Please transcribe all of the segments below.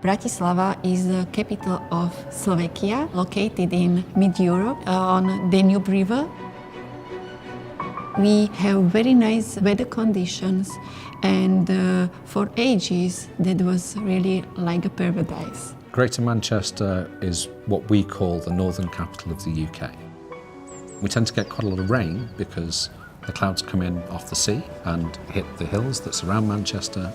Bratislava is the capital of Slovakia, located in mid-Europe on Danube River. We have very nice weather conditions, and for ages that was really like a paradise. Greater Manchester is what we call the northern capital of the UK. We tend to get quite a lot of rain because the clouds come in off the sea and hit the hills that surround Manchester.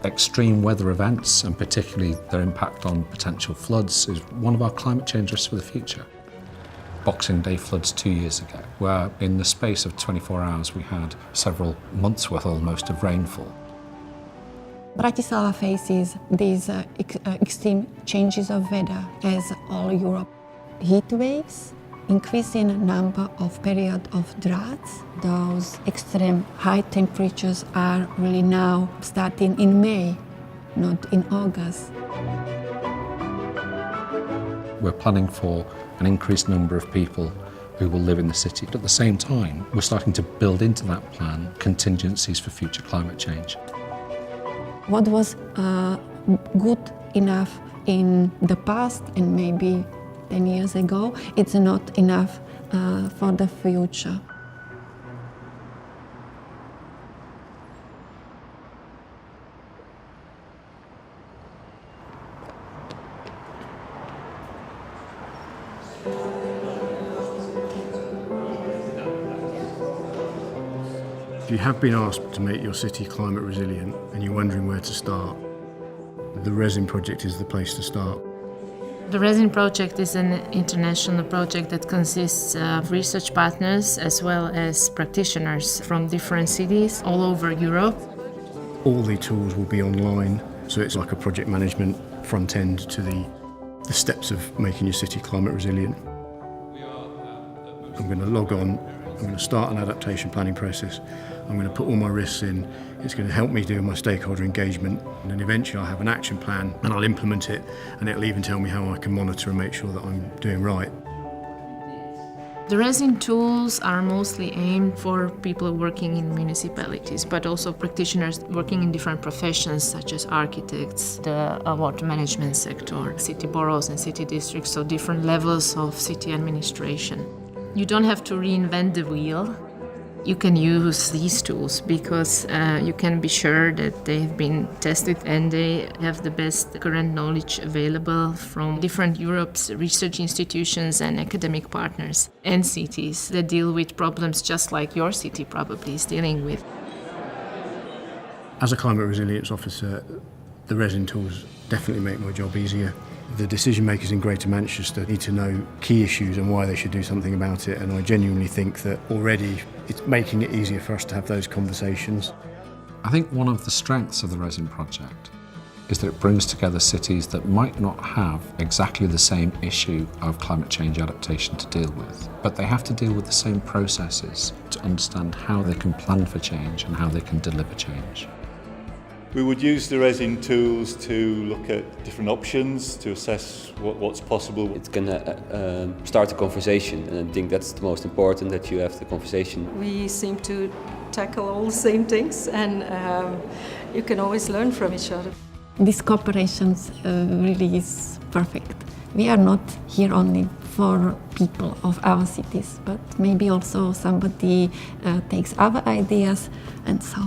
Extreme weather events, and particularly their impact on potential floods, is one of our climate change risks for the future. Boxing Day floods 2 years ago, where in the space of 24 hours we had several months' worth almost of rainfall. Bratislava faces these extreme changes of weather as all Europe. Heat waves, increasing number of periods of droughts. Those extreme high temperatures are really now starting in May, not in August. We're planning for an increased number of people who will live in the city. But at the same time, we're starting to build into that plan contingencies for future climate change. What was good enough in the past and maybe 10 years ago, it's not enough for the future. If you have been asked to make your city climate resilient and you're wondering where to start, the RESIN project is the place to start. The RESIN project is an international project that consists of research partners as well as practitioners from different cities all over Europe. All the tools will be online, so it's like a project management front end to the steps of making your city climate resilient. I'm going to log on, I'm going to start an adaptation planning process, I'm going to put all my risks in, it's going to help me do my stakeholder engagement, and then eventually I'll have an action plan and I'll implement it, and it'll even tell me how I can monitor and make sure that I'm doing right. The RESIN tools are mostly aimed for people working in municipalities, but also practitioners working in different professions such as architects, the water management sector, city boroughs and city districts, so different levels of city administration. You don't have to reinvent the wheel. You can use these tools because you can be sure that they've been tested and they have the best current knowledge available from different Europe's research institutions and academic partners and cities that deal with problems just like your city probably is dealing with. As a climate resilience officer, the RESIN tools definitely make my job easier. The decision makers in Greater Manchester need to know key issues and why they should do something about it, and I genuinely think that already it's making it easier for us to have those conversations. I think one of the strengths of the RESIN project is that it brings together cities that might not have exactly the same issue of climate change adaptation to deal with, but they have to deal with the same processes to understand how they can plan for change and how they can deliver change. We would use the RESIN tools to look at different options, to assess what's possible. It's going to start a conversation, and I think that's the most important, that you have the conversation. We seem to tackle all the same things, and you can always learn from each other. This cooperation really is perfect. We are not here only for people of our cities, but maybe also somebody takes our ideas, and so.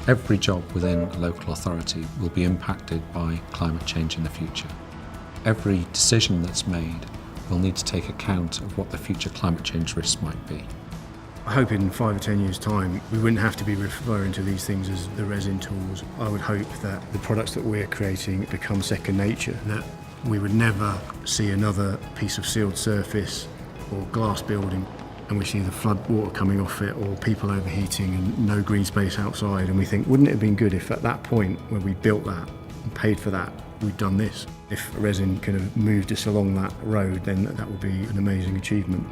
Every job within a local authority will be impacted by climate change in the future. Every decision that's made will need to take account of what the future climate change risks might be. I hope in 5 or 10 years' time we wouldn't have to be referring to these things as the RESIN tools. I would hope that the products that we're creating become second nature, that we would never see another piece of sealed surface or glass building and we see the flood water coming off it or people overheating and no green space outside, and we think, wouldn't it have been good if at that point where we built that and paid for that, we'd done this? If RESIN could have moved us along that road, then that would be an amazing achievement.